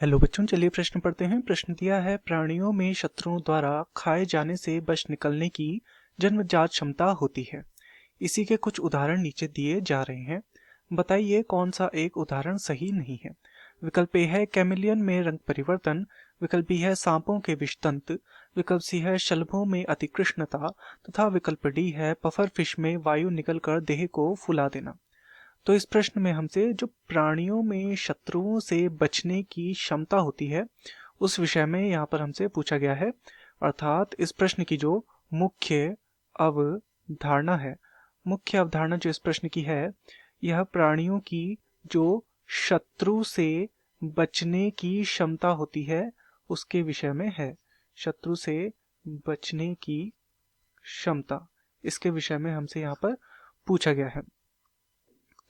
Hello बच्चों, चलिए प्रश्न पढ़ते हैं। प्रश्न दिया है, प्राणियों में शत्रुओं द्वारा खाए जाने से बच निकलने की जन्मजात क्षमता होती है। इसी के कुछ उदाहरण नीचे दिए जा रहे हैं। बताइए कौन सा एक उदाहरण सही नहीं है। विकल्प ए है कैमिलियन में रंग परिवर्तन, विकल्प बी है सांपों के विषतंत, विकल्प सी है शलभों में अतिकृष्णता तथा विकल्प डी है पफर फिश में वायु निकलकर देह को फुला देना। तो इस प्रश्न में हमसे जो प्राणियों में शत्रुओं से बचने की क्षमता होती है उस विषय में यहाँ पर हमसे पूछा गया है। अर्थात इस प्रश्न की जो मुख्य अवधारणा है, मुख्य अवधारणा जो इस प्रश्न की है, यह प्राणियों की जो शत्रु से बचने की क्षमता होती है उसके विषय में है। शत्रु से बचने की क्षमता, इसके विषय में हमसे यहाँ पर पूछा गया है।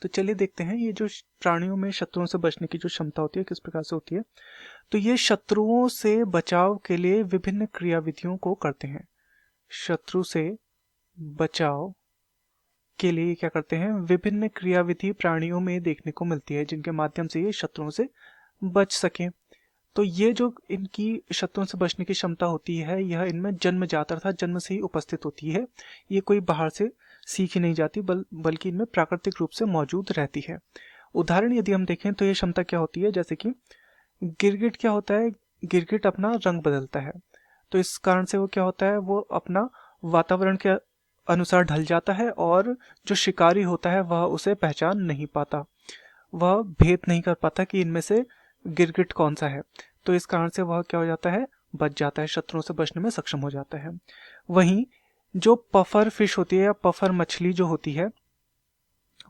तो चलिए देखते हैं ये जो प्राणियों में शत्रुओं से बचने की जो क्षमता होती है किस प्रकार से होती है। तो ये शत्रुओं से बचाव के लिए विभिन्न क्रियाविधियों को करते हैं। शत्रु से बचाव के लिए क्या करते हैं, विभिन्न क्रियाविधि प्राणियों में देखने को मिलती है जिनके माध्यम से ये शत्रुओं से बच सकें। तो ये जो इनकी शत्रुओं से बचने की क्षमता होती है यह इनमें जन्मजात अर्थात जन्म से ही उपस्थित होती है। ये कोई बाहर से सीखी नहीं जाती बल्कि इनमें प्राकृतिक रूप से मौजूद रहती है। उदाहरण यदि हम देखें तो ये क्षमता क्या होती है, जैसे कि गिरगिट क्या होता है, गिरगिट अपना रंग बदलता है। तो इस कारण से वो क्या होता है, वो अपना वातावरण के अनुसार ढल जाता है और जो शिकारी होता है वह उसे पहचान नहीं पाता, वह भेद नहीं कर पाता कि इनमें से गिरगिट कौन सा है। तो इस कारण से वह क्या हो जाता है, बच जाता है, शत्रुओं से बचने में सक्षम हो जाता है। वहीं जो पफर फिश होती है या पफर मछली जो होती है,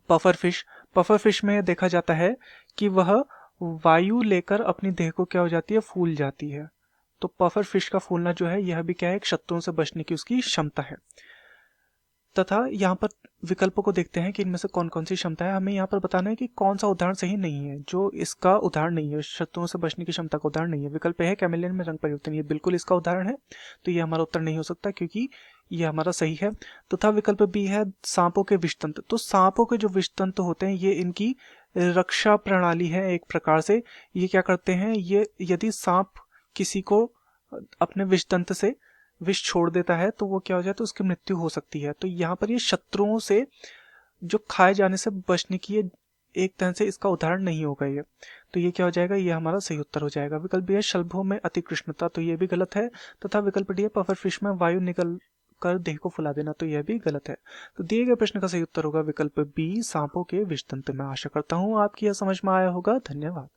पफर फिश में देखा जाता है कि वह वायु लेकर अपनी देह को क्या हो जाती है, फूल जाती है। तो पफर फिश का फूलना जो है यह भी क्या है, एक शत्रुओं से बचने की उसकी क्षमता है। तथा यहाँ पर विकल्पों को देखते हैं कि इनमें से कौन कौन सी क्षमता है। हमें यहाँ पर बताना है कि कौन सा उदाहरण सही नहीं है, जो इसका उदाहरण नहीं है, शत्रुओं से बचने की क्षमता का उदाहरण नहीं है। विकल्प है कैमेलियन में रंग परिवर्तन, ये बिल्कुल इसका उदाहरण है, तो ये हमारा उत्तर नहीं हो सकता क्योंकि ये हमारा सही है। तथा विकल्प बी है सांपों के विषतंत्र। तो सांपों के जो विषतंत्र होते हैं ये इनकी रक्षा प्रणाली है एक प्रकार से। ये क्या करते हैं, ये यदि सांप किसी को अपने विषतंत्र से विष छोड़ देता है तो वो क्या हो जाए, तो उसकी मृत्यु हो सकती है। तो यहाँ पर ये शत्रुओं से जो खाए जाने से बचने की ये एक तरह से इसका उदाहरण नहीं होगा ये। तो ये क्या हो जाएगा, ये हमारा सही उत्तर हो जाएगा। विकल्प बी है शलभों में अतिकृष्णता, तो ये भी गलत है। तथा विकल्प डी है पफर फिश में वायु निकल कर देह को फुला देना, तो यह भी गलत है। तो दिए गए प्रश्न का सही उत्तर होगा विकल्प बी सांपों के विषतंत्र में। आशा करता हूँ आपकी यह समझ में आया होगा। धन्यवाद।